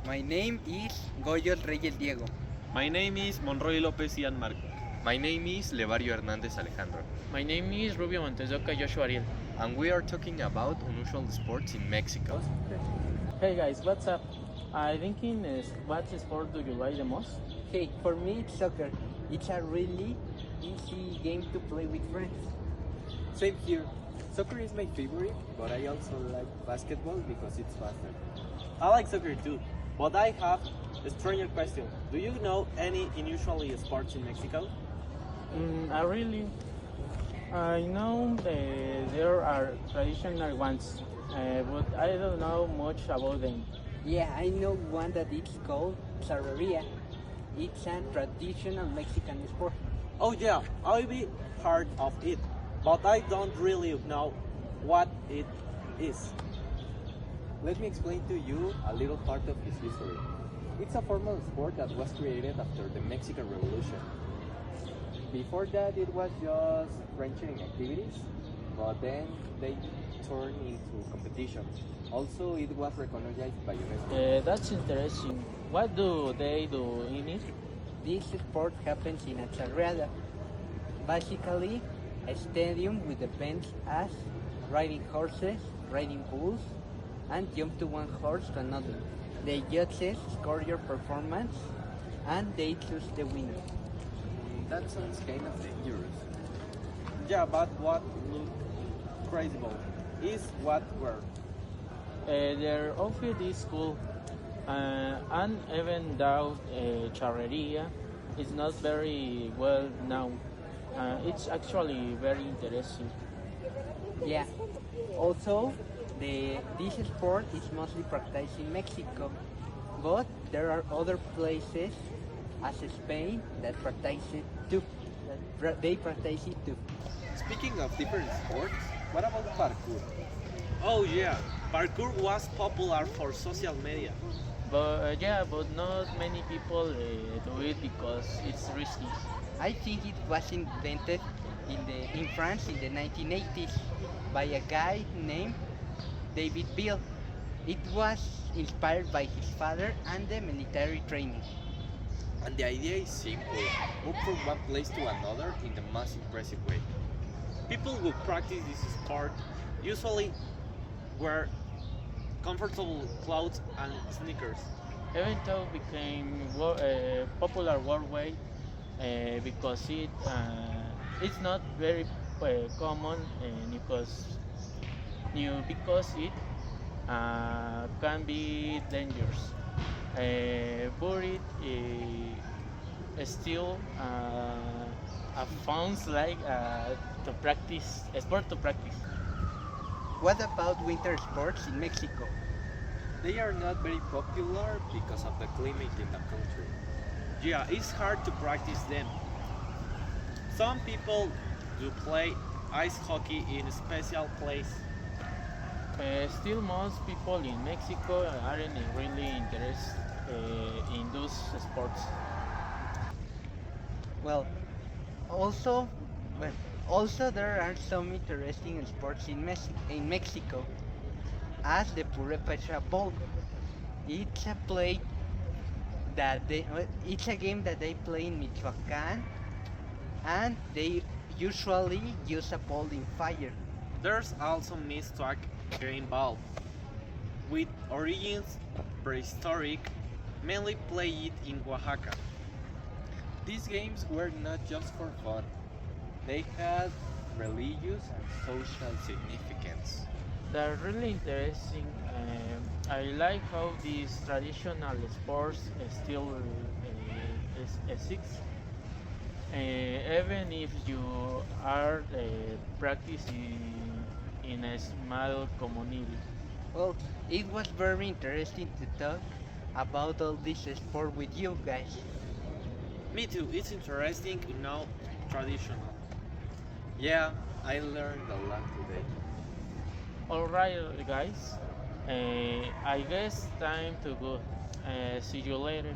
My name is Goyo Reyes Diego. My name is Monroy Lopez Ian Marco. My name is Levario Hernandez Alejandro, My name is Rubio Montesoca Joshua Ariel. and we are talking about unusual sports in Mexico. Hey guys, what's up? I thinking is what sport do you like the most? Hey, for me it's soccer. It's a really easy game to play with friends. Same here. Soccer is my favorite, but I also like basketball because it's faster. I like soccer too, but I have a stranger question. Do you know any unusual sports in Mexico? I know there are traditional ones, but I don't know much about them. Yeah, I know one that it's called charreria. It's a traditional Mexican sport. Oh yeah, I've heard of it, but I don't really know what it is. Let me explain to you a little part of its history. It's a formal sport that was created after the Mexican Revolution. Before that, it was just ranchering activities, but then they turned into competition. Also, it was recognized by UNESCO. That's interesting. What do they do in it? This sport happens in a charreada. Basically, a stadium with events as riding horses, riding bulls, and jump to one horse to another. The judges score your performance and they choose the winner. That sounds kind of dangerous. Yeah, but what look crazy about is what were. Their outfit is cool, and even though charreria is not very well known, it's actually very interesting. Yeah. Also, this sport is mostly practiced in Mexico, but there are other places, as Spain, that practice it too. They practice it too. Speaking of different sports, what about parkour? Oh yeah, parkour was popular for social media. But not many people do it because it's risky. I think it was invented in France in the 1980s by a guy named David Bill. It was inspired by his father and the military training. And the idea is simple: move from one place to another in the most impressive way. People who practice this sport usually wear comfortable clothes and sneakers. Even though it became popular worldwide because it's not very common because it can be dangerous. But it still sounds like to practice a sport to practice. What about winter sports in Mexico? They are not very popular because of the climate in the country. Yeah, it's hard to practice them. Some people do play ice hockey in a special place. Still, most people in Mexico aren't really interested in those sports. Well, also, well, also there are some interesting sports in Mexico, as the Purepecha Bowl. It's a play it's a game that they play in Michoacan, and they usually use a ball in fire. There's also mixed-track game with origins prehistoric, mainly played in Oaxaca. These games were not just for fun, they had religious and social significance. They're really interesting. I like how these traditional sports still exist, even if you are practicing in a small community. Well, it was very interesting to talk about all this sport with you guys. Me too, it's interesting to know traditional. Yeah, I learned a lot today. Alright, guys, I guess time to go. See you later.